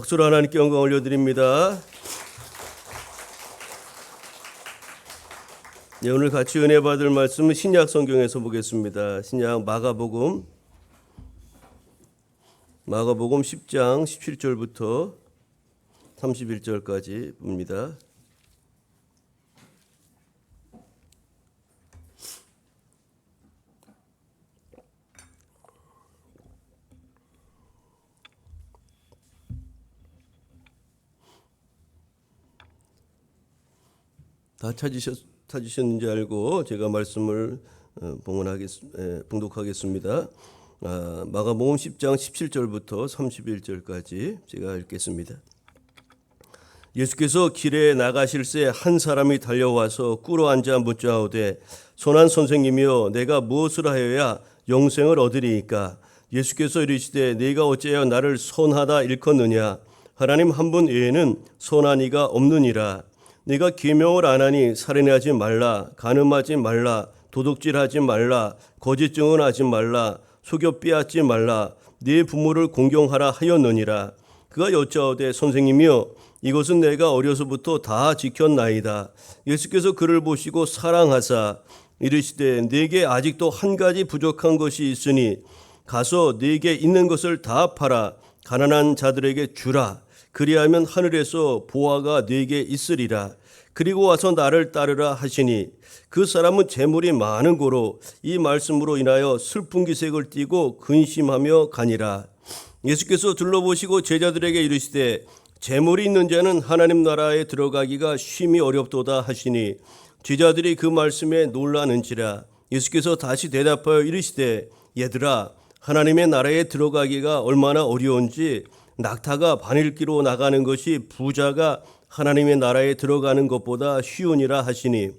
박수로 하나님께 영광 올려드립니다. 네, 오늘 같이 은혜 받을 말씀은 신약 성경에서 보겠습니다. 신약 마가복음 10장 17절부터 31절까지 봅니다. 다 찾으셨는지 알고 제가 말씀을 봉독하겠습니다. 마가복음 10장 17절부터 31절까지 제가 읽겠습니다. 예수께서 길에 나가실새 한 사람이 달려와서 꿇어 앉아 묻자오되 선한 선생님이여 내가 무엇을 하여야 영생을 얻으리이까? 예수께서 이르시되 네가 어찌하여 나를 선하다 일컫느냐? 하나님 한 분 외에는 선한 이가 없느니라. 네가 계명을 안 하니 살인하지 말라, 간음하지 말라, 도둑질하지 말라, 거짓 증언하지 말라, 속여 빼앗지 말라, 네 부모를 공경하라 하였느니라. 그가 여짜오되 선생님이여 이것은 내가 어려서부터 다 지켰나이다. 예수께서 그를 보시고 사랑하사 이르시되 네게 아직도 한 가지 부족한 것이 있으니 가서 네게 있는 것을 다 팔아 가난한 자들에게 주라. 그리하면 하늘에서 보화가 네게 있으리라. 그리고 와서 나를 따르라 하시니 그 사람은 재물이 많은 고로 이 말씀으로 인하여 슬픈 기색을 띠고 근심하며 가니라. 예수께서 둘러보시고 제자들에게 이르시되 재물이 있는 자는 하나님 나라에 들어가기가 심히 어렵도다 하시니 제자들이 그 말씀에 놀라는지라. 예수께서 다시 대답하여 이르시되 얘들아 하나님의 나라에 들어가기가 얼마나 어려운지 낙타가 바늘기로 나가는 것이 부자가 하나님의 나라에 들어가는 것보다 쉬우니라 하시니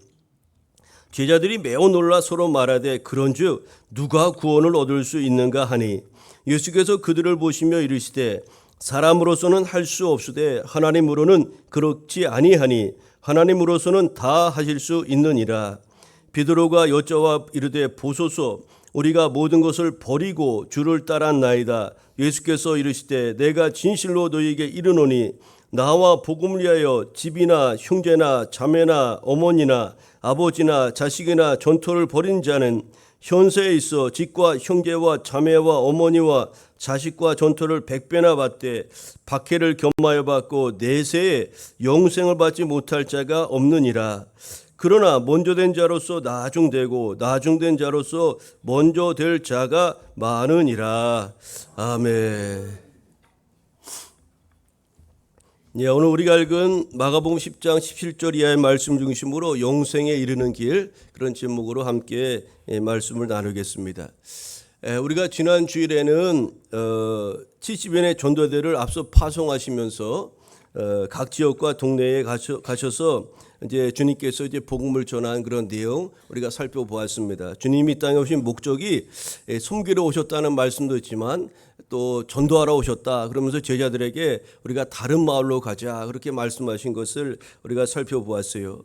제자들이 매우 놀라 서로 말하되 그런즉 누가 구원을 얻을 수 있는가 하니 예수께서 그들을 보시며 이르시되 사람으로서는 할 수 없으되 하나님으로는 그렇지 아니하니 하나님으로서는 다 하실 수 있느니라. 베드로가 여짜와 이르되 보소서 우리가 모든 것을 버리고 주를 따랐나이다. 예수께서 이르시되 내가 진실로 너희에게 이르노니 나와 복음을 위하여 집이나 형제나 자매나 어머니나 아버지나 자식이나 전토를 벌인 자는 현세에 있어 집과 형제와 자매와 어머니와 자식과 전토를 100배나 받되 박해를 겸하여 받고 내세에 영생을 받지 못할 자가 없느니라. 그러나 먼저 된 자로서 나중되고 나중된 자로서 먼저 될 자가 많으니라. 아멘. 예, 오늘 우리가 읽은 마가복음 10장 17절 이하의 말씀 중심으로 영생에 이르는 길, 그런 제목으로 함께 말씀을 나누겠습니다. 우리가 지난 주일에는 70인의 전도대를 앞서 파송하시면서 각 지역과 동네에 가셔서 이제 주님께서 이제 복음을 전한 그런 내용 우리가 살펴보았습니다. 주님이 이 땅에 오신 목적이 섬기러 오셨다는 말씀도 있지만 또 전도하러 오셨다 그러면서 제자들에게 우리가 다른 마을로 가자 그렇게 말씀하신 것을 우리가 살펴보았어요.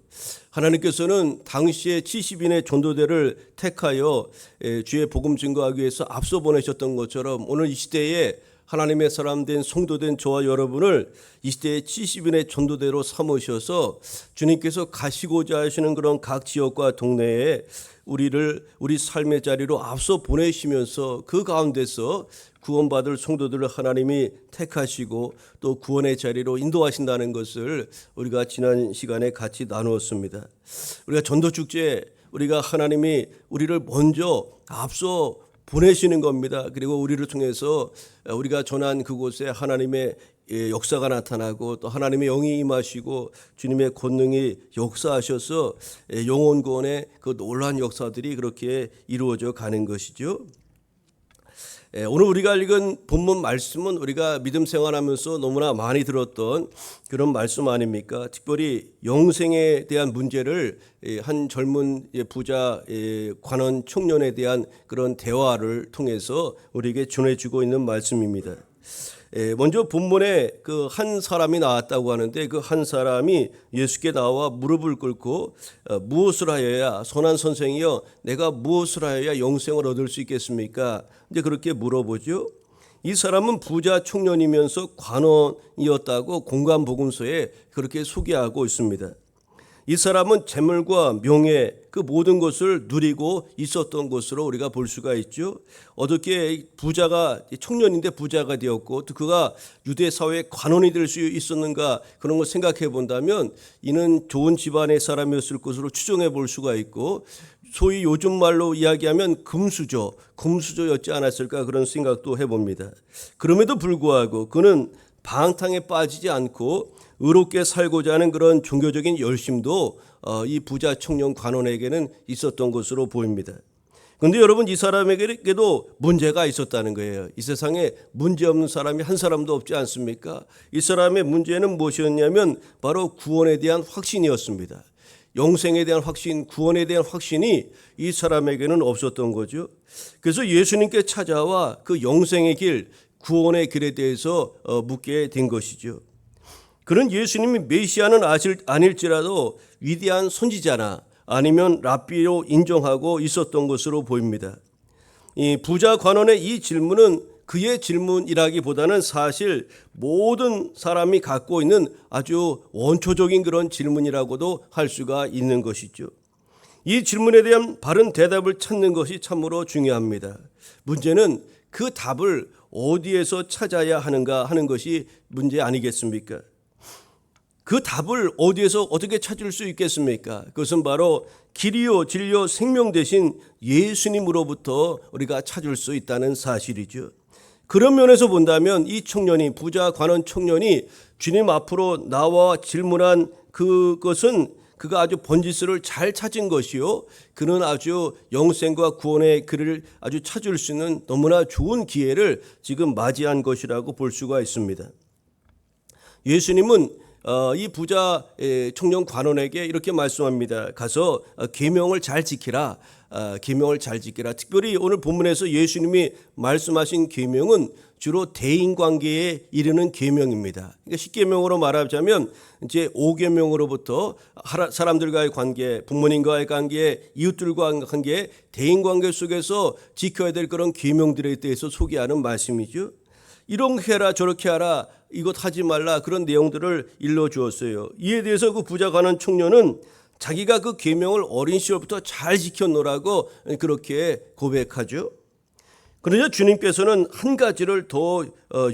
하나님께서는 당시에 70인의 전도대를 택하여 주의 복음 증거하기 위해서 앞서 보내셨던 것처럼 오늘 이 시대에 하나님의 사람 된 성도 된 저와 여러분을 이 시대의 70인의 전도대로 삼으셔서 주님께서 가시고자 하시는 그런 각 지역과 동네에 우리 삶의 자리로 앞서 보내시면서 그 가운데서 구원받을 성도들을 하나님이 택하시고 또 구원의 자리로 인도하신다는 것을 우리가 지난 시간에 같이 나누었습니다. 우리가 전도축제 우리가 하나님이 우리를 먼저 앞서 보내시는 겁니다. 그리고 우리를 통해서 우리가 전한 그곳에 하나님의 역사가 나타나고 또 하나님의 영이 임하시고 주님의 권능이 역사하셔서 영혼 구원의 그 놀라운 역사들이 그렇게 이루어져 가는 것이죠. 오늘 우리가 읽은 본문 말씀은 우리가 믿음 생활하면서 너무나 많이 들었던 그런 말씀 아닙니까? 특별히 영생에 대한 문제를 한 젊은 부자 관원 청년에 대한 그런 대화를 통해서 우리에게 전해주고 있는 말씀입니다. 먼저 본문에 그 한 사람이 나왔다고 하는데 그 한 사람이 예수께 나와 무릎을 꿇고 무엇을 하여야 선한 선생이여 내가 무엇을 하여야 영생을 얻을 수 있겠습니까? 이제 그렇게 물어보죠. 이 사람은 부자 청년이면서 관원이었다고 공관복음서에 그렇게 소개하고 있습니다. 이 사람은 재물과 명예 그 모든 것을 누리고 있었던 것으로 우리가 볼 수가 있죠. 어떻게 부자가 청년인데 부자가 되었고 또 그가 유대 사회의 관원이 될 수 있었는가 그런 걸 생각해 본다면 이는 좋은 집안의 사람이었을 것으로 추정해 볼 수가 있고 소위 요즘 말로 이야기하면 금수저였지 않았을까 그런 생각도 해봅니다. 그럼에도 불구하고 그는 방탕에 빠지지 않고 의롭게 살고자 하는 그런 종교적인 열심도 이 부자 청년 관원에게는 있었던 것으로 보입니다. 그런데 여러분 이 사람에게도 문제가 있었다는 거예요. 이 세상에 문제없는 사람이 한 사람도 없지 않습니까? 이 사람의 문제는 무엇이었냐면 바로 구원에 대한 확신이었습니다. 영생에 대한 확신, 구원에 대한 확신이 이 사람에게는 없었던 거죠. 그래서 예수님께 찾아와 그 영생의 길, 구원의 길에 대해서 묻게 된 것이죠. 그는 예수님이 메시아는 아닐지라도 위대한 선지자나 아니면 랍비로 인정하고 있었던 것으로 보입니다. 이 부자 관원의 이 질문은 그의 질문이라기보다는 사실 모든 사람이 갖고 있는 아주 원초적인 그런 질문이라고도 할 수가 있는 것이죠. 이 질문에 대한 바른 대답을 찾는 것이 참으로 중요합니다. 문제는 그 답을 어디에서 찾아야 하는가 하는 것이 문제 아니겠습니까? 그 답을 어디에서 어떻게 찾을 수 있겠습니까? 그것은 바로 길이요 진리요 생명 되신 예수님으로부터 우리가 찾을 수 있다는 사실이죠. 그런 면에서 본다면 이 청년이 부자 관원 청년이 주님 앞으로 나와 질문한 그것은 그가 아주 번지스를 잘 찾은 것이요. 그는 아주 영생과 구원의 길을 아주 찾을 수 있는 너무나 좋은 기회를 지금 맞이한 것이라고 볼 수가 있습니다. 예수님은 이 부자 청년 관원에게 이렇게 말씀합니다. 가서 계명을 잘 지키라. 계명을 잘 지키라. 특별히 오늘 본문에서 예수님이 말씀하신 계명은 주로 대인관계에 이르는 계명입니다. 그러니까 10계명으로 말하자면 이제 5계명으로부터 사람들과의 관계, 부모님과의 관계, 이웃들과의 관계, 대인관계 속에서 지켜야 될 그런 계명들에 대해서 소개하는 말씀이죠. 이렇게 해라 저렇게 하라 이것 하지 말라 그런 내용들을 일러주었어요. 이에 대해서 그 부자 관원 청년은 자기가 그 계명을 어린 시절부터 잘 지켜놓으라고 그렇게 고백하죠. 그러자 주님께서는 한 가지를 더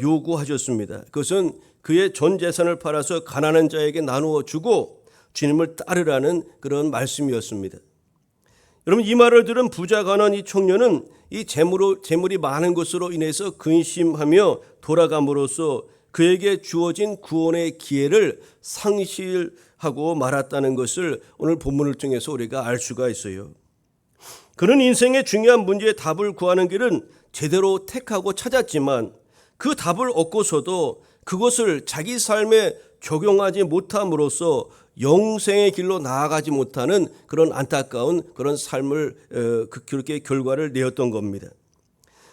요구하셨습니다. 그것은 그의 전 재산을 팔아서 가난한 자에게 나누어 주고 주님을 따르라는 그런 말씀이었습니다. 여러분 이 말을 들은 부자 관원 이 청년은 이 재물이 많은 것으로 인해서 근심하며 돌아감으로써 그에게 주어진 구원의 기회를 상실하고 말았다는 것을 오늘 본문을 통해서 우리가 알 수가 있어요. 그는 인생의 중요한 문제의 답을 구하는 길은 제대로 택하고 찾았지만 그 답을 얻고서도 그것을 자기 삶에 적용하지 못함으로써 영생의 길로 나아가지 못하는 그런 안타까운 그런 삶을 그렇게 결과를 내었던 겁니다.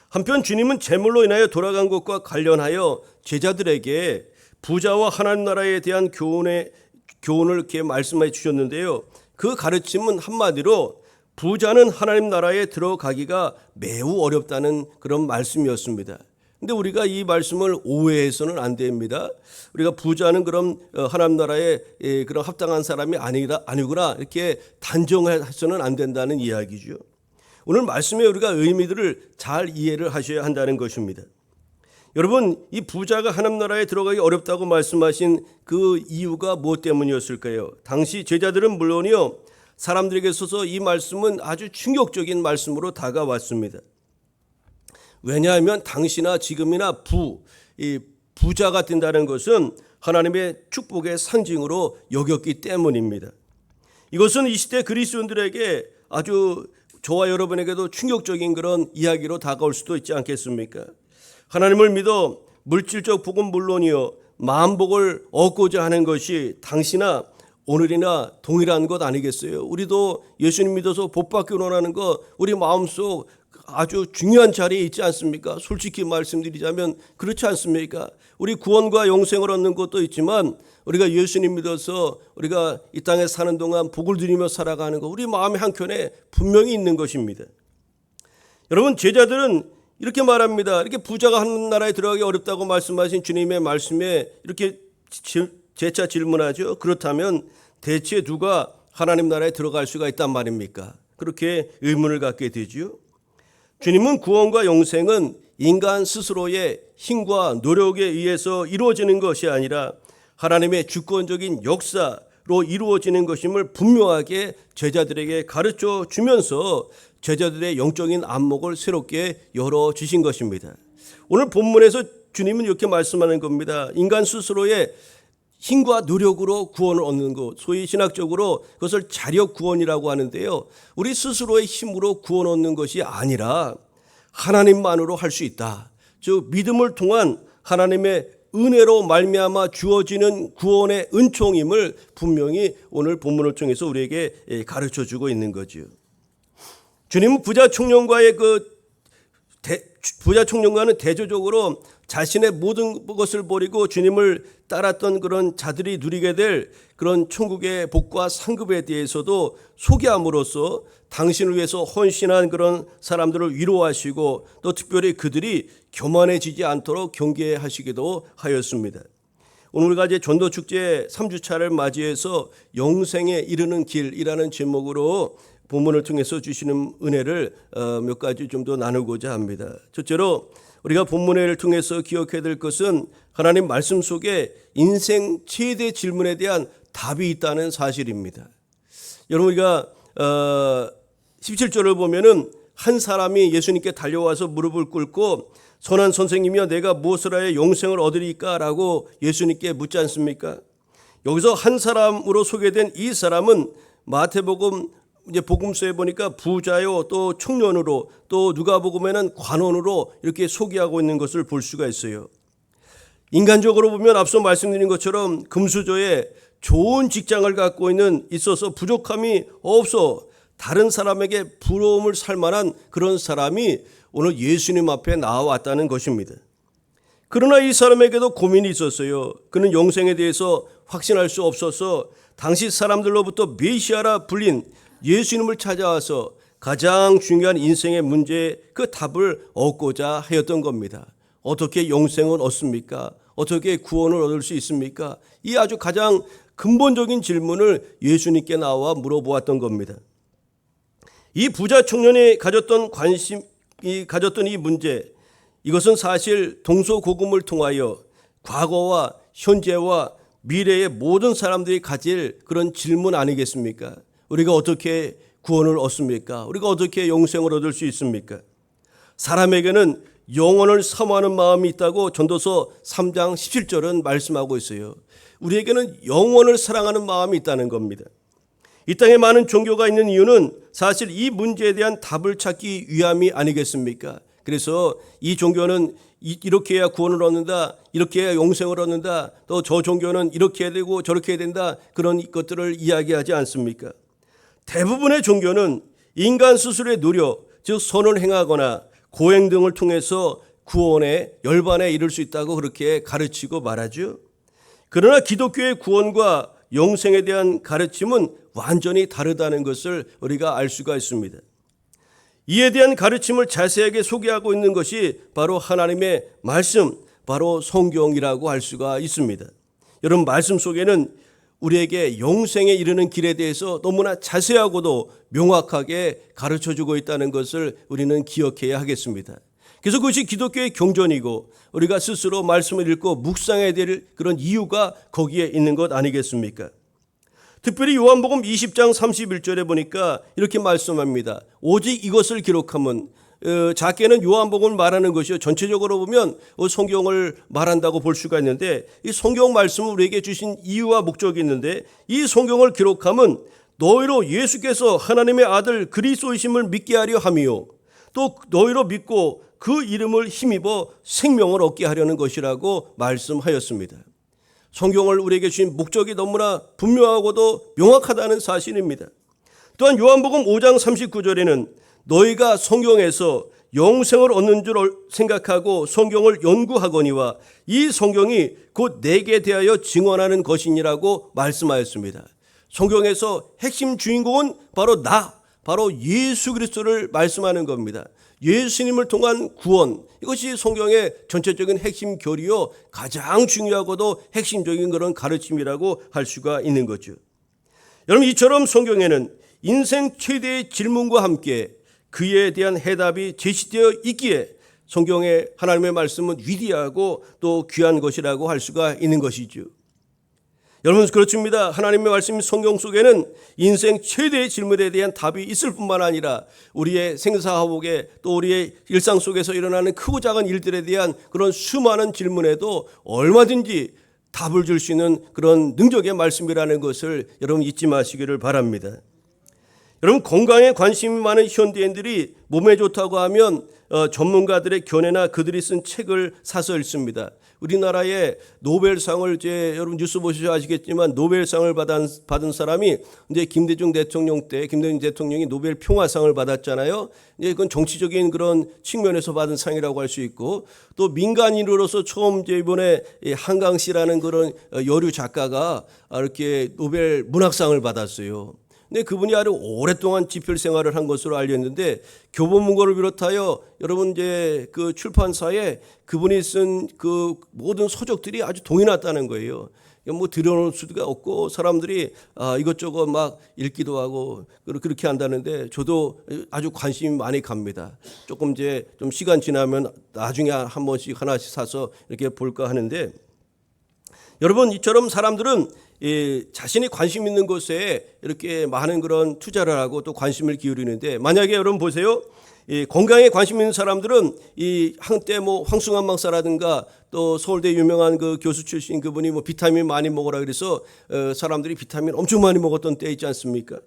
한편 주님은 재물로 인하여 돌아간 것과 관련하여 제자들에게 부자와 하나님 나라에 대한 교훈을 이렇게 말씀해 주셨는데요. 그 가르침은 한마디로 부자는 하나님 나라에 들어가기가 매우 어렵다는 그런 말씀이었습니다. 근데 우리가 이 말씀을 오해해서는 안 됩니다. 우리가 부자는 그럼 하나님 나라에 그런 합당한 사람이 아니구나 이렇게 단정해서는 안 된다는 이야기죠. 오늘 말씀에 우리가 의미들을 잘 이해를 하셔야 한다는 것입니다. 여러분 이 부자가 하나님 나라에 들어가기 어렵다고 말씀하신 그 이유가 무엇 때문이었을까요? 당시 제자들은 물론이요 사람들에게 있어서 이 말씀은 아주 충격적인 말씀으로 다가왔습니다. 왜냐하면 당시나 지금이나 부자가 된다는 것은 하나님의 축복의 상징으로 여겼기 때문입니다. 이것은 이 시대 그리스도인들에게 아주 저와 여러분에게도 충격적인 그런 이야기로 다가올 수도 있지 않겠습니까? 하나님을 믿어 물질적 복은 물론이요 만복을 얻고자 하는 것이 당시나 오늘이나 동일한 것 아니겠어요? 우리도 예수님 믿어서 복 받기 원하는 것 우리 마음속 아주 중요한 자리에 있지 않습니까? 솔직히 말씀드리자면 그렇지 않습니까? 우리 구원과 영생을 얻는 것도 있지만 우리가 예수님 믿어서 우리가 이 땅에 사는 동안 복을 누리며 살아가는 것 우리 마음의 한켠에 분명히 있는 것입니다. 여러분 제자들은 이렇게 말합니다. 이렇게 부자가 한 나라에 들어가기 어렵다고 말씀하신 주님의 말씀에 이렇게 재차 질문하죠. 그렇다면 대체 누가 하나님 나라에 들어갈 수가 있단 말입니까? 그렇게 의문을 갖게 되지요. 주님은 구원과 영생은 인간 스스로의 힘과 노력에 의해서 이루어지는 것이 아니라 하나님의 주권적인 역사로 이루어지는 것임을 분명하게 제자들에게 가르쳐 주면서 제자들의 영적인 안목을 새롭게 열어주신 것입니다. 오늘 본문에서 주님은 이렇게 말씀하는 겁니다. 인간 스스로의 힘과 노력으로 구원을 얻는 것, 소위 신학적으로 그것을 자력 구원이라고 하는데요. 우리 스스로의 힘으로 구원 얻는 것이 아니라 하나님만으로 할 수 있다. 즉 믿음을 통한 하나님의 은혜로 말미암아 주어지는 구원의 은총임을 분명히 오늘 본문을 통해서 우리에게 가르쳐주고 있는 거죠. 주님은 부자 청년과의 부자 청년과는 대조적으로 자신의 모든 것을 버리고 주님을 따랐던 그런 자들이 누리게 될 그런 천국의 복과 상급에 대해서도 소개함으로써 당신을 위해서 헌신한 그런 사람들을 위로하시고 또 특별히 그들이 교만해지지 않도록 경계하시기도 하였습니다. 오늘 우리가 이제 전도축제 3주차를 맞이해서 영생에 이르는 길이라는 제목으로 본문을 통해서 주시는 은혜를 몇 가지 좀 더 나누고자 합니다. 첫째로 우리가 본문을 통해서 기억해야 될 것은 하나님 말씀 속에 인생 최대 질문에 대한 답이 있다는 사실입니다. 여러분 우리가 17절을 보면은 한 사람이 예수님께 달려와서 무릎을 꿇고 선한 선생님이여 내가 무엇을 하여 영생을 얻으리까? 라고 예수님께 묻지 않습니까? 여기서 한 사람으로 소개된 이 사람은 마태복음 이제 복음서에 보니까 부자요 또 청년으로 또 누가복음에는 관원으로 이렇게 소개하고 있는 것을 볼 수가 있어요. 인간적으로 보면 앞서 말씀드린 것처럼 금수저에 좋은 직장을 갖고 있어서 부족함이 없어 다른 사람에게 부러움을 살 만한 그런 사람이 오늘 예수님 앞에 나와왔다는 것입니다. 그러나 이 사람에게도 고민이 있었어요. 그는 영생에 대해서 확신할 수 없어서 당시 사람들로부터 메시아라 불린 예수님을 찾아와서 가장 중요한 인생의 문제에 그 답을 얻고자 하였던 겁니다. 어떻게 영생을 얻습니까? 어떻게 구원을 얻을 수 있습니까? 이 아주 가장 근본적인 질문을 예수님께 나와 물어보았던 겁니다. 이 부자 청년이 가졌던 이 문제, 이것은 사실 동서고금을 통하여 과거와 현재와 미래의 모든 사람들이 가질 그런 질문 아니겠습니까? 우리가 어떻게 구원을 얻습니까? 우리가 어떻게 영생을 얻을 수 있습니까? 사람에게는 영혼을 사모하는 마음이 있다고 전도서 3장 17절은 말씀하고 있어요. 우리에게는 영혼을 사랑하는 마음이 있다는 겁니다. 이 땅에 많은 종교가 있는 이유는 사실 이 문제에 대한 답을 찾기 위함이 아니겠습니까? 그래서 이 종교는 이렇게 해야 구원을 얻는다, 이렇게 해야 영생을 얻는다, 또 저 종교는 이렇게 해야 되고 저렇게 해야 된다, 그런 것들을 이야기하지 않습니까? 대부분의 종교는 인간 스스로의 노력, 즉 선을 행하거나 고행 등을 통해서 구원의 열반에 이를 수 있다고 그렇게 가르치고 말하죠. 그러나 기독교의 구원과 영생에 대한 가르침은 완전히 다르다는 것을 우리가 알 수가 있습니다. 이에 대한 가르침을 자세하게 소개하고 있는 것이 바로 하나님의 말씀, 바로 성경이라고 할 수가 있습니다. 여러분 말씀 속에는 우리에게 영생에 이르는 길에 대해서 너무나 자세하고도 명확하게 가르쳐주고 있다는 것을 우리는 기억해야 하겠습니다. 그래서 그것이 기독교의 경전이고 우리가 스스로 말씀을 읽고 묵상해야 될 그런 이유가 거기에 있는 것 아니겠습니까? 특별히 요한복음 20장 31절에 보니까 이렇게 말씀합니다. 오직 이것을 기록하면, 작게는 요한복음을 말하는 것이요, 전체적으로 보면 성경을 말한다고 볼 수가 있는데 이 성경 말씀을 우리에게 주신 이유와 목적이 있는데 이 성경을 기록하면 너희로 예수께서 하나님의 아들 그리스도이심을 믿게 하려 함이요 또 너희로 믿고 그 이름을 힘입어 생명을 얻게 하려는 것이라고 말씀하였습니다. 성경을 우리에게 주신 목적이 너무나 분명하고도 명확하다는 사실입니다. 또한 요한복음 5장 39절에는 너희가 성경에서 영생을 얻는 줄 생각하고 성경을 연구하거니와 이 성경이 곧 내게 대하여 증언하는 것이니라고 말씀하였습니다. 성경에서 핵심 주인공은 바로 바로 예수 그리스도를 말씀하는 겁니다. 예수님을 통한 구원, 이것이 성경의 전체적인 핵심 교리요 가장 중요하고도 핵심적인 그런 가르침이라고 할 수가 있는 거죠. 여러분, 이처럼 성경에는 인생 최대의 질문과 함께 그에 대한 해답이 제시되어 있기에 성경의 하나님의 말씀은 위대하고 또 귀한 것이라고 할 수가 있는 것이죠. 여러분, 그렇습니다. 하나님의 말씀 성경 속에는 인생 최대의 질문에 대한 답이 있을 뿐만 아니라 우리의 생사화복에 또 우리의 일상 속에서 일어나는 크고 작은 일들에 대한 그런 수많은 질문에도 얼마든지 답을 줄 수 있는 그런 능력의 말씀이라는 것을 여러분 잊지 마시기를 바랍니다. 여러분, 건강에 관심이 많은 현대인들이 몸에 좋다고 하면 전문가들의 견해나 그들이 쓴 책을 사서 읽습니다. 우리나라의 노벨상을 여러분 뉴스 보시면 아시겠지만 노벨상을 받은 사람이 이제 김대중 대통령 때 김대중 대통령이 노벨 평화상을 받았잖아요. 이제 그건 정치적인 그런 측면에서 받은 상이라고 할 수 있고, 또 민간인으로서 처음 이번에 한강 씨라는 그런 여류 작가가 이렇게 노벨 문학상을 받았어요. 근데 그분이 아주 오랫동안 집필 생활을 한 것으로 알려졌는데, 교보문고를 비롯하여 여러분 이제 그 출판사에 그분이 쓴 그 모든 서적들이 아주 동이 났다는 거예요. 뭐 들여놓을 수가 없고 사람들이 이것저것 막 읽기도 하고 그렇게 한다는데, 저도 아주 관심이 많이 갑니다. 조금 이제 좀 시간 지나면 나중에 한 번씩 하나씩 사서 이렇게 볼까 하는데, 여러분, 이처럼 사람들은 자신이 관심 있는 곳에 이렇게 많은 그런 투자를 하고 또 관심을 기울이는데, 만약에 여러분 보세요. 건강에 관심 있는 사람들은 이 한때 뭐 황승환 박사라든가 또 서울대 유명한 그 교수 출신 그분이 뭐 비타민 많이 먹으라 그래서 사람들이 비타민 엄청 많이 먹었던 때 있지 않습니까?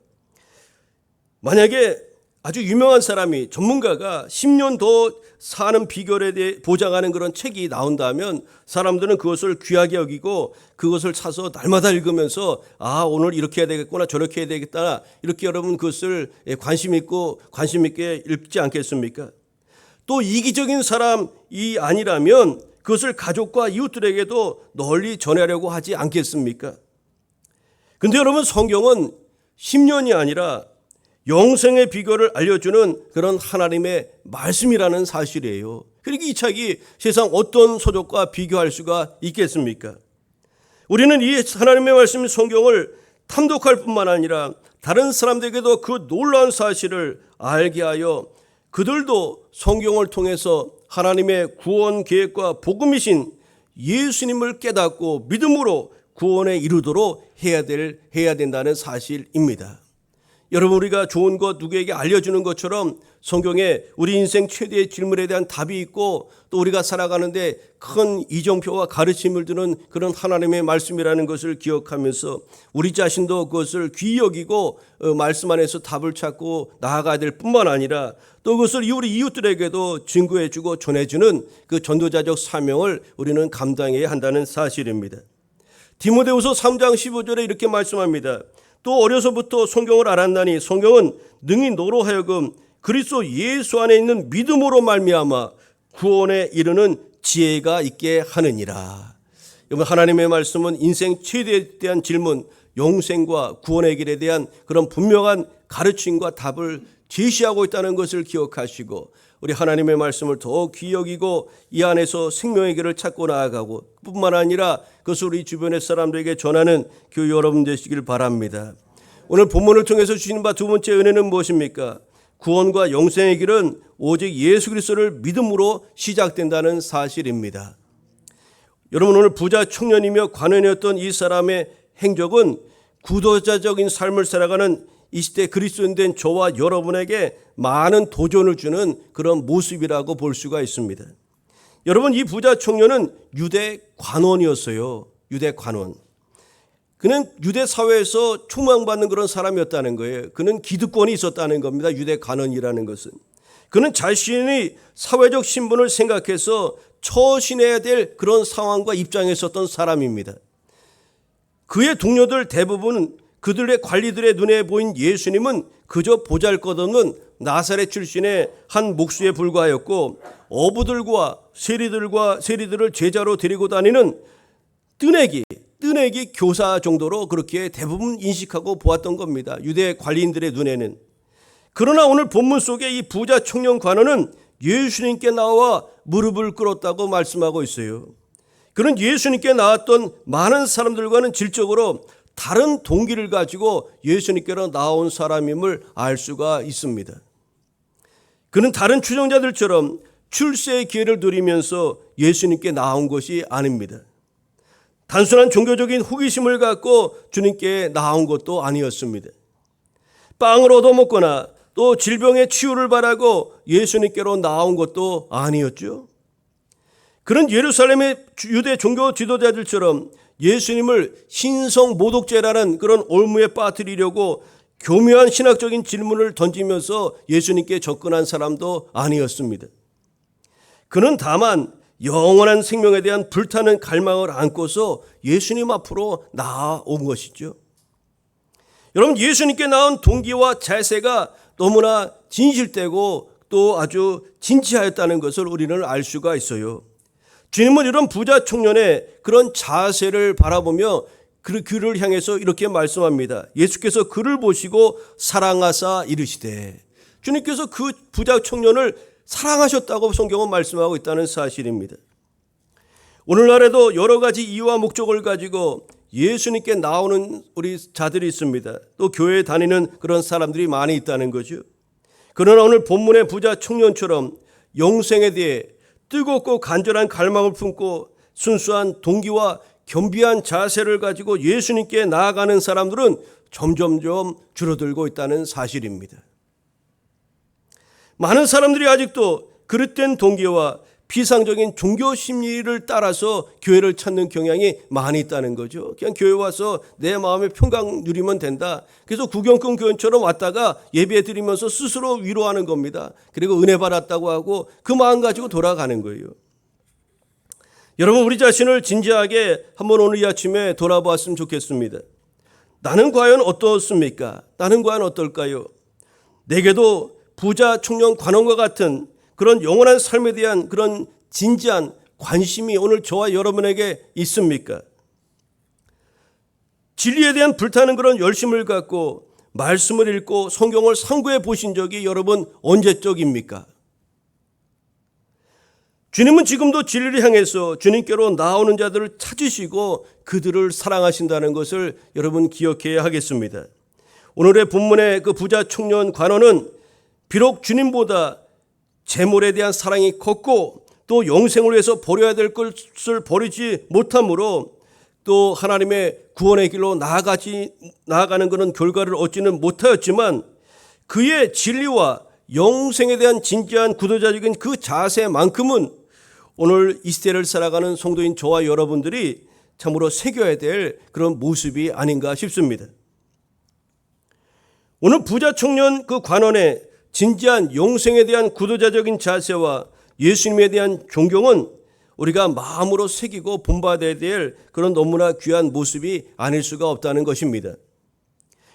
만약에 아주 유명한 사람이 전문가가 10년 더 사는 비결에 대해 보장하는 그런 책이 나온다면 사람들은 그것을 귀하게 여기고 그것을 사서 날마다 읽으면서 오늘 이렇게 해야 되겠구나 저렇게 해야 되겠다 이렇게 여러분 그것을 관심 있게 읽지 않겠습니까? 또 이기적인 사람이 아니라면 그것을 가족과 이웃들에게도 널리 전하려고 하지 않겠습니까? 근데 여러분, 성경은 10년이 아니라 영생의 비결을 알려주는 그런 하나님의 말씀이라는 사실이에요. 그러니까 이 책이 세상 어떤 서적과 비교할 수가 있겠습니까? 우리는 이 하나님의 말씀 성경을 탐독할 뿐만 아니라 다른 사람들에게도 그 놀라운 사실을 알게 하여 그들도 성경을 통해서 하나님의 구원 계획과 복음이신 예수님을 깨닫고 믿음으로 구원에 이르도록 해야 된다는 사실입니다. 여러분, 우리가 좋은 것 누구에게 알려주는 것처럼 성경에 우리 인생 최대의 질문에 대한 답이 있고 또 우리가 살아가는데 큰 이정표와 가르침을 두는 그런 하나님의 말씀이라는 것을 기억하면서 우리 자신도 그것을 귀히 여기고 말씀 안에서 답을 찾고 나아가야 될 뿐만 아니라 또 그것을 우리 이웃들에게도 증거해주고 전해주는 그 전도자적 사명을 우리는 감당해야 한다는 사실입니다. 디모데후서 3장 15절에 이렇게 말씀합니다. 또 어려서부터 성경을 알았나니 성경은 능히 너로 하여금 그리스도 예수 안에 있는 믿음으로 말미암아 구원에 이르는 지혜가 있게 하느니라. 여러분, 하나님의 말씀은 인생 최대에 대한 질문, 영생과 구원의 길에 대한 그런 분명한 가르침과 답을 제시하고 있다는 것을 기억하시고 우리 하나님의 말씀을 더 귀히 여기고 이 안에서 생명의 길을 찾고 나아가고 뿐만 아니라 그것을 우리 주변의 사람들에게 전하는 여러분 되시길 바랍니다. 오늘 본문을 통해서 주시는 바 두 번째 은혜는 무엇입니까? 구원과 영생의 길은 오직 예수 그리스도를 믿음으로 시작된다는 사실입니다. 여러분, 오늘 부자 청년이며 관원이었던 이 사람의 행적은 구도자적인 삶을 살아가는 이 시대 그리스도인 된 저와 여러분에게 많은 도전을 주는 그런 모습이라고 볼 수가 있습니다. 여러분, 이 부자 청년은 유대 관원이었어요. 유대 관원. 그는 유대 사회에서 추망받는 그런 사람이었다는 거예요. 그는 기득권이 있었다는 겁니다. 유대 관원이라는 것은. 그는 자신이 사회적 신분을 생각해서 처신해야 될 그런 상황과 입장에 있었던 사람입니다. 그의 동료들 대부분은 그들의 관리들의 눈에 보인 예수님은 그저 보잘것없는 나사렛 출신의 한 목수에 불과하였고 어부들과 세리들을 제자로 데리고 다니는 뜨내기 교사 정도로 그렇게 대부분 인식하고 보았던 겁니다. 유대 관리인들의 눈에는. 그러나 오늘 본문 속에 이 부자 청년 관원은 예수님께 나와 무릎을 꿇었다고 말씀하고 있어요. 그런 예수님께 나왔던 많은 사람들과는 질적으로 다른 동기를 가지고 예수님께로 나온 사람임을 알 수가 있습니다. 그는 다른 추종자들처럼 출세의 기회를 누리면서 예수님께 나온 것이 아닙니다. 단순한 종교적인 호기심을 갖고 주님께 나온 것도 아니었습니다. 빵을 얻어먹거나 또 질병의 치유를 바라고 예수님께로 나온 것도 아니었죠. 그런 예루살렘의 유대 종교 지도자들처럼 예수님을 신성 모독죄라는 그런 올무에 빠뜨리려고 교묘한 신학적인 질문을 던지면서 예수님께 접근한 사람도 아니었습니다. 그는 다만 영원한 생명에 대한 불타는 갈망을 안고서 예수님 앞으로 나아온 것이죠. 여러분, 예수님께 나온 동기와 자세가 너무나 진실되고 또 아주 진지하였다는 것을 우리는 알 수가 있어요. 주님은 이런 부자 청년의 그런 자세를 바라보며 그를 향해서 이렇게 말씀합니다. 예수께서 그를 보시고 사랑하사 이르시되, 주님께서 그 부자 청년을 사랑하셨다고 성경은 말씀하고 있다는 사실입니다. 오늘날에도 여러 가지 이유와 목적을 가지고 예수님께 나오는 우리 자들이 있습니다. 또 교회에 다니는 그런 사람들이 많이 있다는 거죠. 그러나 오늘 본문의 부자 청년처럼 영생에 대해 뜨겁고 간절한 갈망을 품고 순수한 동기와 겸비한 자세를 가지고 예수님께 나아가는 사람들은 점점점 줄어들고 있다는 사실입니다. 많은 사람들이 아직도 그릇된 동기와 비상적인 종교 심리를 따라서 교회를 찾는 경향이 많이 있다는 거죠. 그냥 교회 와서 내 마음의 평강 누리면 된다. 그래서 구경꾼 교인처럼 왔다가 예배 드리면서 스스로 위로하는 겁니다. 그리고 은혜 받았다고 하고 그 마음 가지고 돌아가는 거예요. 여러분, 우리 자신을 진지하게 한번 오늘 이 아침에 돌아보았으면 좋겠습니다. 나는 과연 어떻습니까? 나는 과연 어떨까요? 내게도 부자 청년 관원과 같은 그런 영원한 삶에 대한 그런 진지한 관심이 오늘 저와 여러분에게 있습니까? 진리에 대한 불타는 그런 열심을 갖고 말씀을 읽고 성경을 상고해 보신 적이 여러분 언제적입니까? 주님은 지금도 진리를 향해서 주님께로 나오는 자들을 찾으시고 그들을 사랑하신다는 것을 여러분 기억해야 하겠습니다. 오늘의 본문의 그 부자 청년 관원은 비록 주님보다 재물에 대한 사랑이 컸고 또 영생을 위해서 버려야 될 것을 버리지 못함으로 또 하나님의 구원의 길로 나아가는 그런 결과를 얻지는 못하였지만 그의 진리와 영생에 대한 진지한 구도자적인 그 자세만큼은 오늘 이 시대를 살아가는 성도인 저와 여러분들이 참으로 새겨야 될 그런 모습이 아닌가 싶습니다. 오늘 부자 청년 그 관원의 진지한 영생에 대한 구도자적인 자세와 예수님에 대한 존경은 우리가 마음으로 새기고 본받아야 될 그런 너무나 귀한 모습이 아닐 수가 없다는 것입니다.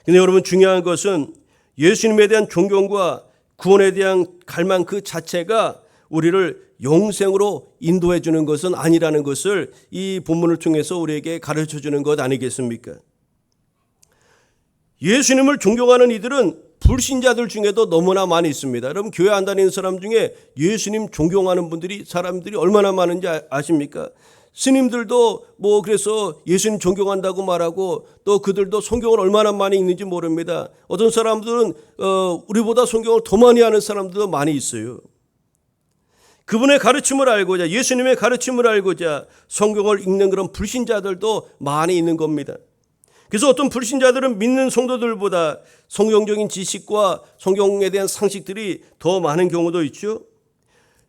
그런데 여러분, 중요한 것은 예수님에 대한 존경과 구원에 대한 갈망 그 자체가 우리를 영생으로 인도해 주는 것은 아니라는 것을 이 본문을 통해서 우리에게 가르쳐 주는 것 아니겠습니까? 예수님을 존경하는 이들은 불신자들 중에도 너무나 많이 있습니다. 여러분, 교회 안 다니는 사람 중에 예수님 존경하는 사람들이 얼마나 많은지 아십니까? 스님들도 그래서 예수님 존경한다고 말하고 또 그들도 성경을 얼마나 많이 읽는지 모릅니다. 어떤 사람들은 우리보다 성경을 더 많이 아는 사람들도 많이 있어요. 그분의 가르침을 알고자, 예수님의 가르침을 알고자 성경을 읽는 그런 불신자들도 많이 있는 겁니다. 그래서 어떤 불신자들은 믿는 성도들보다 성경적인 지식과 성경에 대한 상식들이 더 많은 경우도 있죠.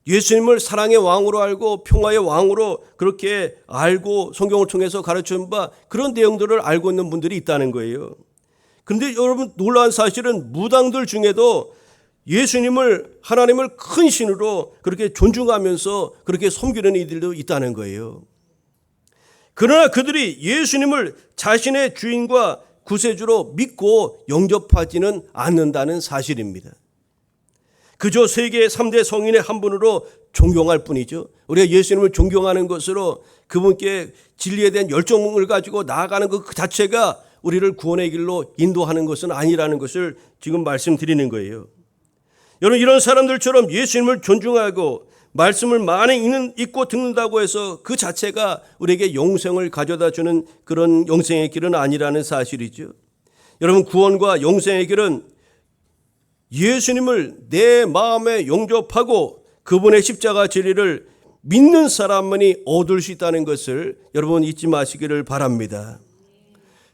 예수님을 사랑의 왕으로 알고 평화의 왕으로 그렇게 알고 성경을 통해서 가르친 바 그런 내용들을 알고 있는 분들이 있다는 거예요. 그런데 여러분, 놀라운 사실은 무당들 중에도 예수님을, 하나님을 큰 신으로 그렇게 존중하면서 그렇게 섬기는 이들도 있다는 거예요. 그러나 그들이 예수님을 자신의 주인과 구세주로 믿고 영접하지는 않는다는 사실입니다. 그저 세계 3대 성인의 한 분으로 존경할 뿐이죠. 우리가 예수님을 존경하는 것으로 그분께 진리에 대한 열정을 가지고 나아가는 것 그 자체가 우리를 구원의 길로 인도하는 것은 아니라는 것을 지금 말씀드리는 거예요. 여러분, 이런 사람들처럼 예수님을 존중하고 말씀을 많이 읽고 듣는다고 해서 그 자체가 우리에게 영생을 가져다 주는 그런 영생의 길은 아니라는 사실이죠. 여러분, 구원과 영생의 길은 예수님을 내 마음에 영접하고 그분의 십자가 진리를 믿는 사람만이 얻을 수 있다는 것을 여러분 잊지 마시기를 바랍니다.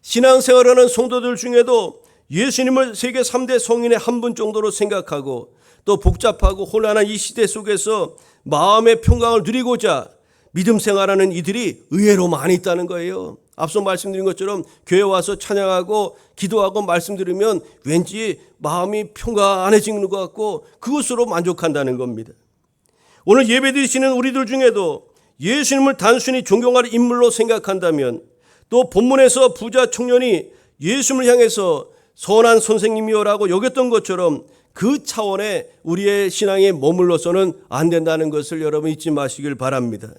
신앙생활하는 성도들 중에도 예수님을 세계 3대 성인의 한 분 정도로 생각하고 또 복잡하고 혼란한 이 시대 속에서 마음의 평강을 누리고자 믿음 생활하는 이들이 의외로 많이 있다는 거예요. 앞서 말씀드린 것처럼 교회 와서 찬양하고 기도하고 말씀 들으면 왠지 마음이 평안해지는 것 같고 그것으로 만족한다는 겁니다. 오늘 예배 드리시는 우리들 중에도 예수님을 단순히 존경할 인물로 생각한다면, 또 본문에서 부자 청년이 예수님을 향해서 선한 선생님이여라고 여겼던 것처럼 그 차원에 우리의 신앙에 머물러서는 안 된다는 것을 여러분 잊지 마시길 바랍니다.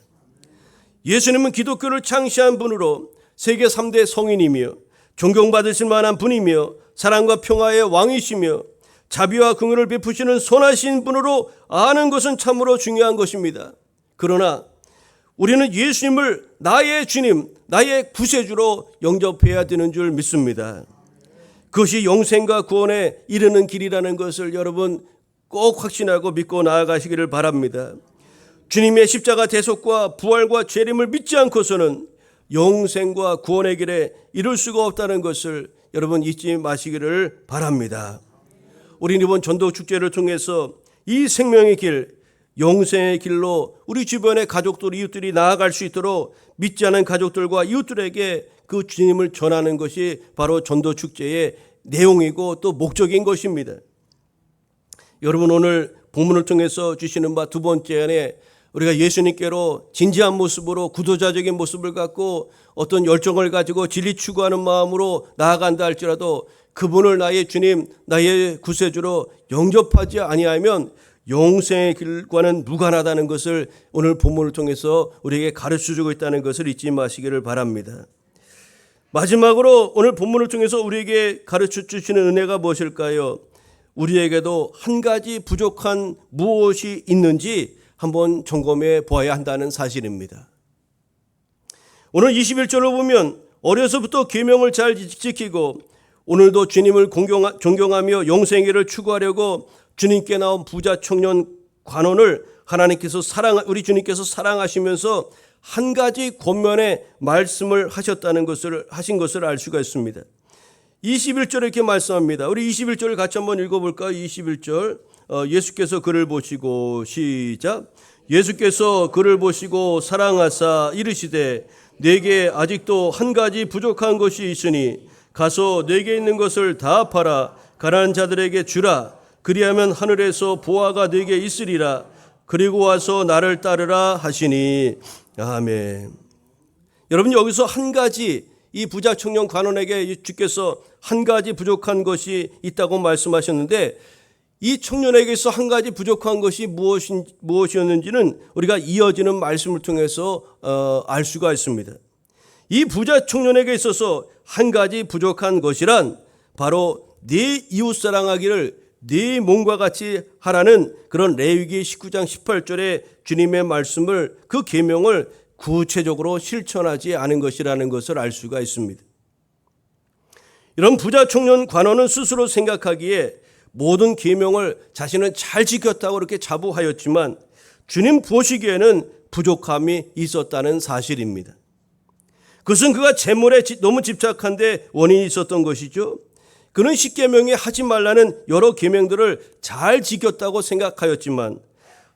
예수님은 기독교를 창시한 분으로 세계 3대 성인이며 존경받으실 만한 분이며 사랑과 평화의 왕이시며 자비와 긍휼을 베푸시는 선하신 분으로 아는 것은 참으로 중요한 것입니다. 그러나 우리는 예수님을 나의 주님, 나의 구세주로 영접해야 되는 줄 믿습니다. 그것이 영생과 구원에 이르는 길이라는 것을 여러분 꼭 확신하고 믿고 나아가시기를 바랍니다. 주님의 십자가 대속과 부활과 재림을 믿지 않고서는 영생과 구원의 길에 이룰 수가 없다는 것을 여러분 잊지 마시기를 바랍니다. 우리는 이번 전도 축제를 통해서 이 생명의 길, 영생의 길로 우리 주변의 가족들, 이웃들이 나아갈 수 있도록 믿지 않은 가족들과 이웃들에게 그 주님을 전하는 것이 바로 전도 축제의 내용이고 또 목적인 것입니다. 여러분, 오늘 본문을 통해서 주시는 바 두 번째 안에 우리가 예수님께로 진지한 모습으로 구도자적인 모습을 갖고 어떤 열정을 가지고 진리 추구하는 마음으로 나아간다 할지라도 그분을 나의 주님, 나의 구세주로 영접하지 아니하면 영생의 길과는 무관하다는 것을 오늘 본문을 통해서 우리에게 가르쳐주고 있다는 것을 잊지 마시기를 바랍니다. 마지막으로 오늘 본문을 통해서 우리에게 가르쳐 주시는 은혜가 무엇일까요? 우리에게도 한 가지 부족한 무엇이 있는지 한번 점검해 보아야 한다는 사실입니다. 오늘 21절을 보면 어려서부터 계명을 잘 지키고 오늘도 주님을 존경하며 영생애를 추구하려고 주님께 나온 부자 청년 관원을 하나님께서 우리 주님께서 사랑하시면서 한 가지 권면의 말씀을 하신 것을 알 수가 있습니다. 21절에 이렇게 말씀합니다. 우리 21절을 같이 한번 읽어볼까요? 21절 예수께서 그를 보시고 시작. 예수께서 그를 보시고 사랑하사 이르시되 내게 아직도 한 가지 부족한 것이 있으니 가서 내게 있는 것을 다 팔아 가난한 자들에게 주라. 그리하면 하늘에서 보화가 내게 있으리라. 그리고 와서 나를 따르라 하시니 아멘. 여러분, 여기서 한 가지, 이 부자 청년 관원에게 주께서 한 가지 부족한 것이 있다고 말씀하셨는데 이 청년에게서 한 가지 부족한 것이 무엇이었는지는 우리가 이어지는 말씀을 통해서 알 수가 있습니다. 이 부자 청년에게 있어서 한 가지 부족한 것이란 바로 네 이웃 사랑하기를 네 몸과 같이 하라는 그런 레위기 19장 18절의 주님의 말씀을, 그 계명을 구체적으로 실천하지 않은 것이라는 것을 알 수가 있습니다. 이런 부자 청년 관원은 스스로 생각하기에 모든 계명을 자신은 잘 지켰다고 그렇게 자부하였지만 주님 보시기에는 부족함이 있었다는 사실입니다. 그것은 그가 재물에 너무 집착한데 원인이 있었던 것이죠. 그는 10계명에 하지 말라는 여러 계명들을 잘 지켰다고 생각하였지만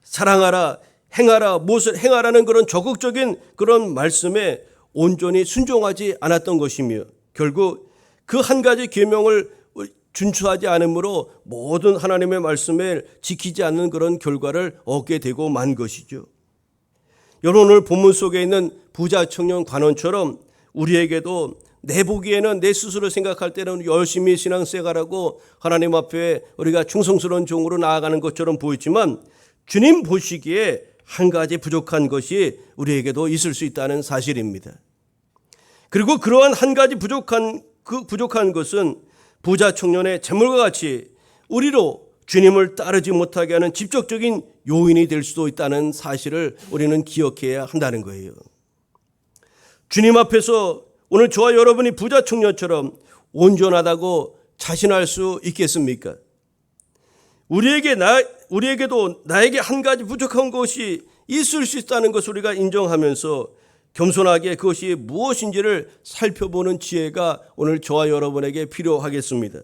사랑하라, 행하라, 무엇을 행하라는 그런 적극적인 그런 말씀에 온전히 순종하지 않았던 것이며 결국 그 한 가지 계명을 준수하지 않으므로 모든 하나님의 말씀을 지키지 않는 그런 결과를 얻게 되고 만 것이죠. 여러분, 오늘 본문 속에 있는 부자 청년 관원처럼 우리에게도 내 보기에는, 내 스스로 생각할 때는 열심히 신앙생활하고 하나님 앞에 우리가 충성스러운 종으로 나아가는 것처럼 보이지만 주님 보시기에 한 가지 부족한 것이 우리에게도 있을 수 있다는 사실입니다. 그리고 그러한 한 가지 부족한 것은 부자 청년의 재물과 같이 우리로 주님을 따르지 못하게 하는 직접적인 요인이 될 수도 있다는 사실을 우리는 기억해야 한다는 거예요. 주님 앞에서 오늘 저와 여러분이 부자 청년처럼 온전하다고 자신할 수 있겠습니까? 우리에게도 나에게 한 가지 부족한 것이 있을 수 있다는 것을 우리가 인정하면서 겸손하게 그것이 무엇인지를 살펴보는 지혜가 오늘 저와 여러분에게 필요하겠습니다.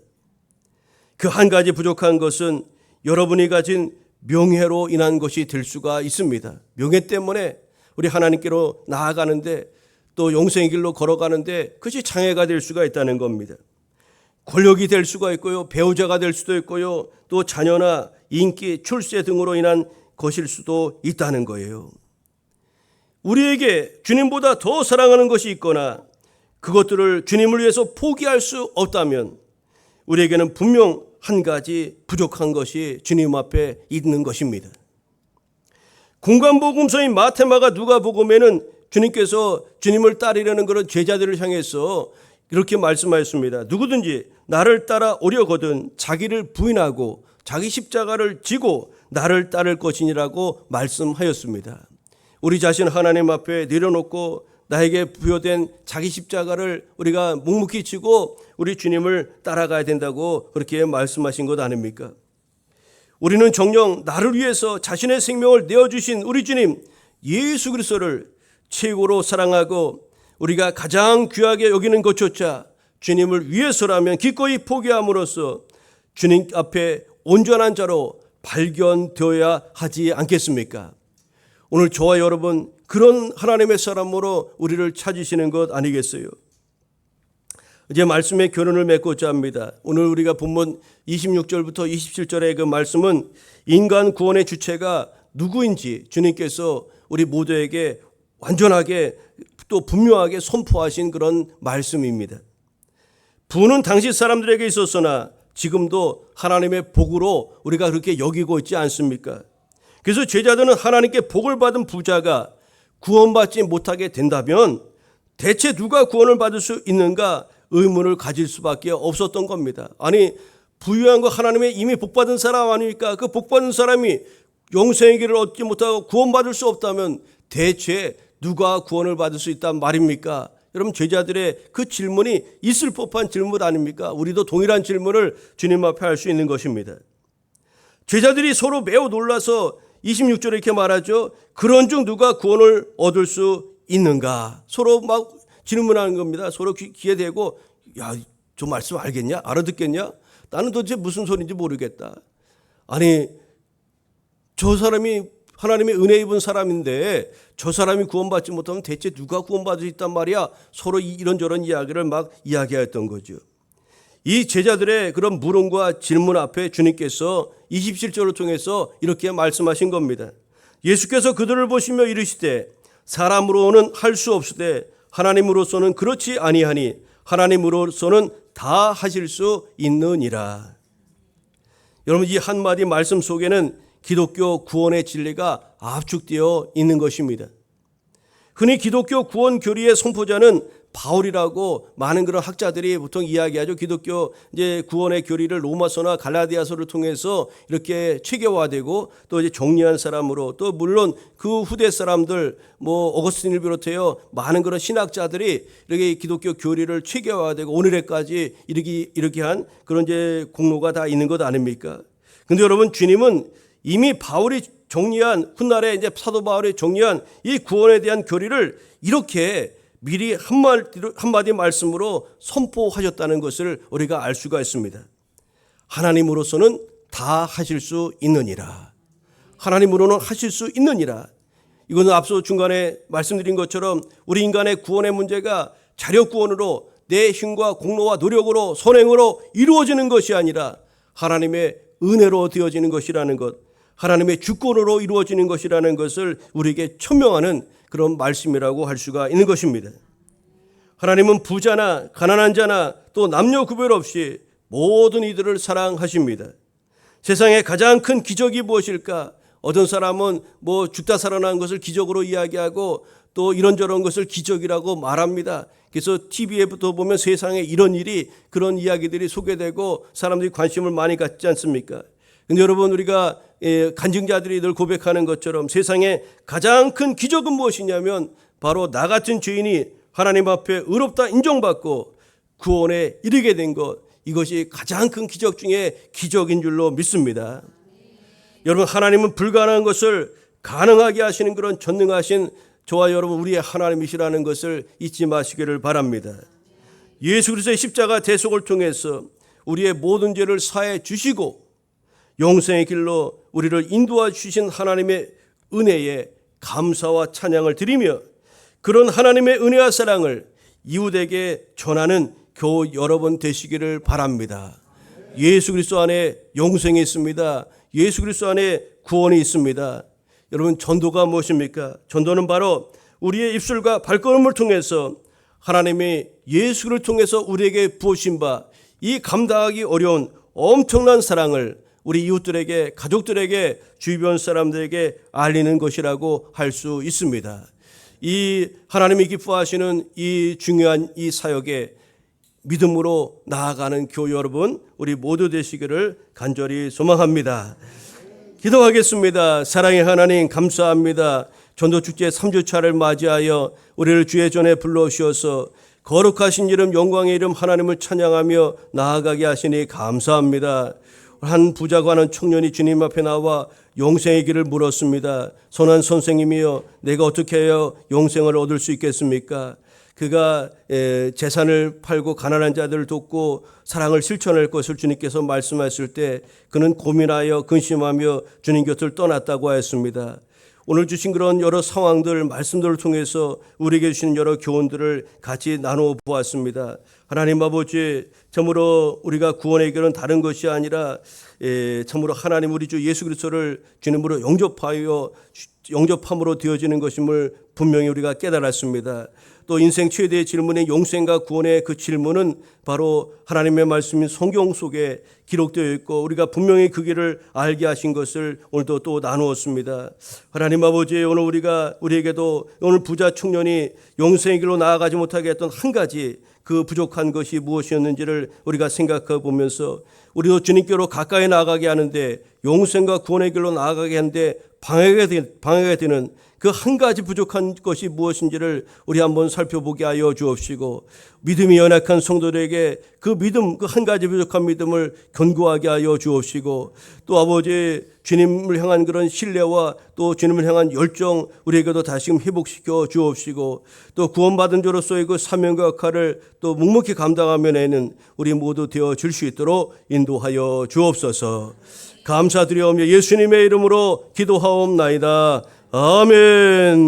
그 한 가지 부족한 것은 여러분이 가진 명예로 인한 것이 될 수가 있습니다. 명예 때문에 우리 하나님께로 나아가는데 또 영생의 길로 걸어가는데 그것이 장애가 될 수가 있다는 겁니다. 권력이 될 수가 있고요. 배우자가 될 수도 있고요. 또 자녀나 인기, 출세 등으로 인한 것일 수도 있다는 거예요. 우리에게 주님보다 더 사랑하는 것이 있거나 그것들을 주님을 위해서 포기할 수 없다면 우리에게는 분명 한 가지 부족한 것이 주님 앞에 있는 것입니다. 공관복음서인 마태마가 누가복음에는 주님께서 주님을 따르려는 그런 제자들을 향해서 이렇게 말씀하였습니다. 누구든지 나를 따라 오려거든 자기를 부인하고 자기 십자가를 지고 나를 따를 것이니라고 말씀하였습니다. 우리 자신 하나님 앞에 내려놓고 나에게 부여된 자기 십자가를 우리가 묵묵히 지고 우리 주님을 따라가야 된다고 그렇게 말씀하신 것 아닙니까? 우리는 정녕 나를 위해서 자신의 생명을 내어주신 우리 주님 예수 그리스도를 최고로 사랑하고 우리가 가장 귀하게 여기는 것조차 주님을 위해서라면 기꺼이 포기함으로써 주님 앞에 온전한 자로 발견되어야 하지 않겠습니까? 오늘 저와 여러분 그런 하나님의 사람으로 우리를 찾으시는 것 아니겠어요? 이제 말씀의 결론을 맺고자 합니다. 오늘 우리가 본문 26절부터 27절의 그 말씀은 인간 구원의 주체가 누구인지 주님께서 우리 모두에게 완전하게 또 분명하게 선포하신 그런 말씀입니다. 부는 당시 사람들에게 있었으나 지금도 하나님의 복으로 우리가 그렇게 여기고 있지 않습니까? 그래서 제자들은 하나님께 복을 받은 부자가 구원받지 못하게 된다면 대체 누가 구원을 받을 수 있는가 의문을 가질 수밖에 없었던 겁니다. 아니 부유한 거 하나님의 이미 복받은 사람 아닙니까? 그 복받은 사람이 영생의 길을 얻지 못하고 구원받을 수 없다면 대체 누가 구원을 받을 수 있단 말입니까? 여러분 제자들의 그 질문이 있을 법한 질문 아닙니까? 우리도 동일한 질문을 주님 앞에 할 수 있는 것입니다. 제자들이 서로 매우 놀라서 26절에 이렇게 말하죠. 그런즉 누가 구원을 얻을 수 있는가? 서로 막 질문하는 겁니다. 서로 귀에 대고 야, 저 말씀 알겠냐? 알아듣겠냐? 나는 도대체 무슨 소리인지 모르겠다. 아니 저 사람이 하나님의 은혜 입은 사람인데 저 사람이 구원받지 못하면 대체 누가 구원받을 수 있단 말이야? 서로 이런저런 이야기를 막 이야기했던 거죠. 이 제자들의 그런 물음과 질문 앞에 주님께서 27절을 통해서 이렇게 말씀하신 겁니다. 예수께서 그들을 보시며 이르시되 사람으로는 할 수 없으되 하나님으로서는 그렇지 아니하니 하나님으로서는 다 하실 수 있느니라. 여러분 이 한마디 말씀 속에는 기독교 구원의 진리가 압축되어 있는 것입니다. 흔히 기독교 구원 교리의 선포자는 바울이라고 많은 그런 학자들이 보통 이야기하죠. 기독교 이제 구원의 교리를 로마서나 갈라디아서를 통해서 이렇게 체계화되고 또 이제 정리한 사람으로 또 물론 그 후대 사람들 뭐 어거스틴을 비롯해요 많은 그런 신학자들이 이렇게 기독교 교리를 체계화되고 오늘에까지 이렇게 한 그런 이제 공로가 다 있는 것 아닙니까? 근데 여러분 주님은 이미 바울이 정리한 훗날에 이제 사도 바울이 정리한 이 구원에 대한 교리를 이렇게 미리 한마디 말씀으로 선포하셨다는 것을 우리가 알 수가 있습니다. 하나님으로서는 다 하실 수 있느니라. 하나님으로는 하실 수 있느니라. 이거는 앞서 중간에 말씀드린 것처럼 우리 인간의 구원의 문제가 자력 구원으로 내 힘과 공로와 노력으로 선행으로 이루어지는 것이 아니라 하나님의 은혜로 되어지는 것이라는 것, 하나님의 주권으로 이루어지는 것이라는 것을 우리에게 천명하는 그런 말씀이라고 할 수가 있는 것입니다. 하나님은 부자나 가난한 자나 또 남녀 구별 없이 모든 이들을 사랑하십니다. 세상에 가장 큰 기적이 무엇일까? 어떤 사람은 뭐 죽다 살아난 것을 기적으로 이야기하고 또 이런저런 것을 기적이라고 말합니다. 그래서 TV에부터 보면 세상에 이런 일이 그런 이야기들이 소개되고 사람들이 관심을 많이 갖지 않습니까? 근데 여러분, 우리가 간증자들이 늘 고백하는 것처럼 세상에 가장 큰 기적은 무엇이냐면 바로 나 같은 죄인이 하나님 앞에 의롭다 인정받고 구원에 이르게 된 것, 이것이 가장 큰 기적 중에 기적인 줄로 믿습니다. 여러분, 하나님은 불가능한 것을 가능하게 하시는 그런 전능하신 저와 여러분 우리의 하나님이시라는 것을 잊지 마시기를 바랍니다. 예수 그리스도의 십자가 대속을 통해서 우리의 모든 죄를 사해 주시고 영생의 길로 우리를 인도해 주신 하나님의 은혜에 감사와 찬양을 드리며 그런 하나님의 은혜와 사랑을 이웃에게 전하는 교우 여러분 되시기를 바랍니다. 예수 그리스도 안에 영생이 있습니다. 예수 그리스도 안에 구원이 있습니다. 여러분, 전도가 무엇입니까? 전도는 바로 우리의 입술과 발걸음을 통해서 하나님이 예수를 통해서 우리에게 부으신 바 이 감당하기 어려운 엄청난 사랑을 우리 이웃들에게, 가족들에게, 주변 사람들에게 알리는 것이라고 할 수 있습니다. 이 하나님이 기뻐하시는 이 중요한 이 사역에 믿음으로 나아가는 교우 여러분, 우리 모두 되시기를 간절히 소망합니다. 기도하겠습니다. 사랑의 하나님, 감사합니다. 전도축제 3주차를 맞이하여 우리를 주의 전에 불러주셔서 거룩하신 이름, 영광의 이름 하나님을 찬양하며 나아가게 하시니 감사합니다. 한 부자고 하는 청년이 주님 앞에 나와 영생의 길을 물었습니다. 선한 선생님이여, 내가 어떻게 해야 영생을 얻을 수 있겠습니까? 그가 재산을 팔고 가난한 자들을 돕고 사랑을 실천할 것을 주님께서 말씀하실 때 그는 고민하여 근심하며 주님 곁을 떠났다고 하였습니다. 오늘 주신 그런 여러 상황들, 말씀들을 통해서 우리에게 주신 여러 교훈들을 같이 나누어 보았습니다. 하나님 아버지, 참으로 우리가 구원의 길은 다른 것이 아니라 참으로 하나님 우리 주 예수 그리스도를 주님으로 영접함으로 되어지는 것임을 분명히 우리가 깨달았습니다. 또 인생 최대의 질문인 영생과 구원의 그 질문은 바로 하나님의 말씀인 성경 속에 기록되어 있고 우리가 분명히 그 길을 알게 하신 것을 오늘도 또 나누었습니다. 하나님 아버지, 오늘 우리에게도 오늘 부자 청년이 영생의 길로 나아가지 못하게 했던 한 가지 그 부족한 것이 무엇이었는지를 우리가 생각해 보면서 우리도 주님께로 가까이 나아가게 하는데 영생과 구원의 길로 나아가게 하는데 방해가 되는 그 한 가지 부족한 것이 무엇인지를 우리 한번 살펴보게 하여 주옵시고 믿음이 연약한 성도들에게 그 믿음, 그 한 가지 부족한 믿음을 견고하게 하여 주옵시고 또 아버지 주님을 향한 그런 신뢰와 또 주님을 향한 열정 우리에게도 다시금 회복시켜 주옵시고 또 구원받은 자로서의 그 사명과 역할을 또 묵묵히 감당하면에는 우리 모두 되어 줄 수 있도록 인도하여 주옵소서. 감사드리오며 예수님의 이름으로 기도하옵나이다. 아멘.